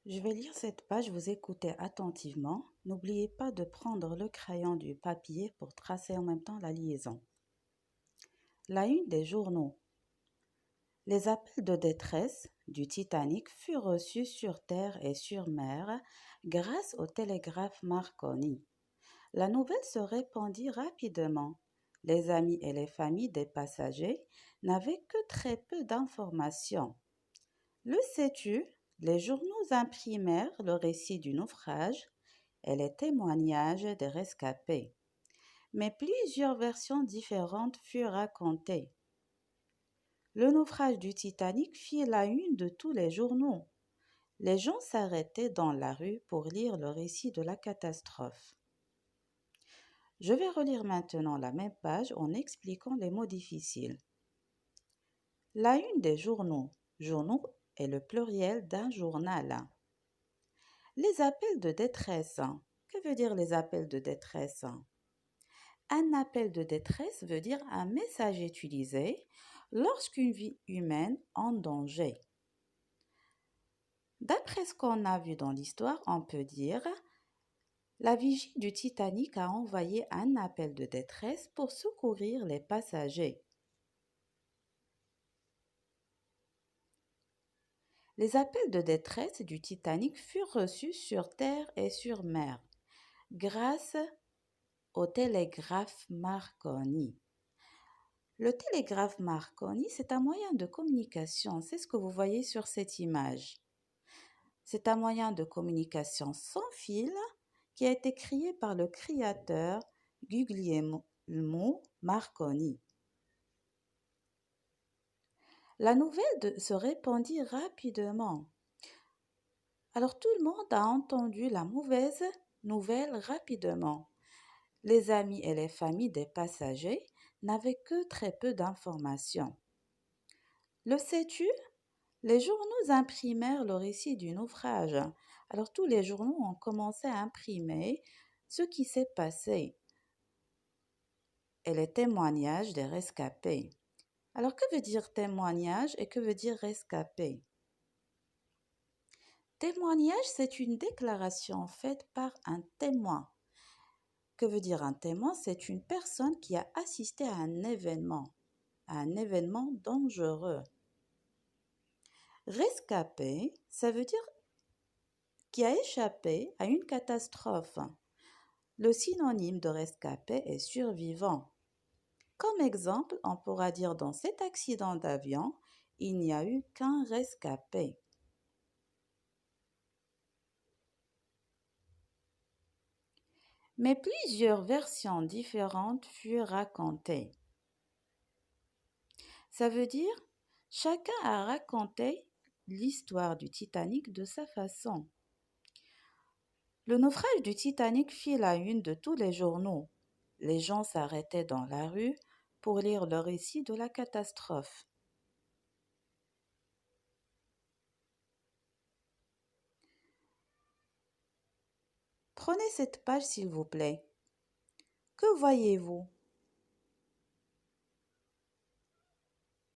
Je vais lire cette page, vous écoutez attentivement. N'oubliez pas de prendre le crayon du papier pour tracer en même temps la liaison. La une des journaux. Les appels de détresse du Titanic furent reçus sur terre et sur mer grâce au télégraphe Marconi. La nouvelle se répandit rapidement. Les amis et les familles des passagers n'avaient que très peu d'informations. Le sais-tu? Les journaux imprimèrent le récit du naufrage et les témoignages des rescapés. Mais plusieurs versions différentes furent racontées. Le naufrage du Titanic fit la une de tous les journaux. Les gens s'arrêtaient dans la rue pour lire le récit de la catastrophe. Je vais relire maintenant la même page en expliquant les mots difficiles. La une des journaux. Journaux est le pluriel d'un journal. Les appels de détresse. Que veut dire les appels de détresse? Un appel de détresse veut dire un message utilisé lorsqu'une vie humaine est en danger. D'après ce qu'on a vu dans l'histoire, on peut dire la vigie du Titanic a envoyé un appel de détresse pour secourir les passagers. Les appels de détresse du Titanic furent reçus sur terre et sur mer grâce au télégraphe Marconi. Le télégraphe Marconi, c'est un moyen de communication, c'est ce que vous voyez sur cette image. C'est un moyen de communication sans fil qui a été créé par le créateur Guglielmo Marconi. La nouvelle se répandit rapidement. Alors tout le monde a entendu la mauvaise nouvelle rapidement. Les amis et les familles des passagers n'avaient que très peu d'informations. Le sais-tu? Les journaux imprimèrent le récit du naufrage. Alors tous les journaux ont commencé à imprimer ce qui s'est passé et les témoignages des rescapés. Alors que veut dire témoignage et que veut dire rescapé? Témoignage, c'est une déclaration faite par un témoin. Que veut dire un témoin? C'est une personne qui a assisté à un événement dangereux. Rescapé, ça veut dire qui a échappé à une catastrophe. Le synonyme de rescapé est survivant. Comme exemple, on pourra dire dans cet accident d'avion, il n'y a eu qu'un rescapé. Mais plusieurs versions différentes furent racontées. Ça veut dire chacun a raconté l'histoire du Titanic de sa façon. Le naufrage du Titanic fit la une de tous les journaux. Les gens s'arrêtaient dans la rue pour lire le récit de la catastrophe. Prenez cette page s'il vous plaît. Que voyez-vous?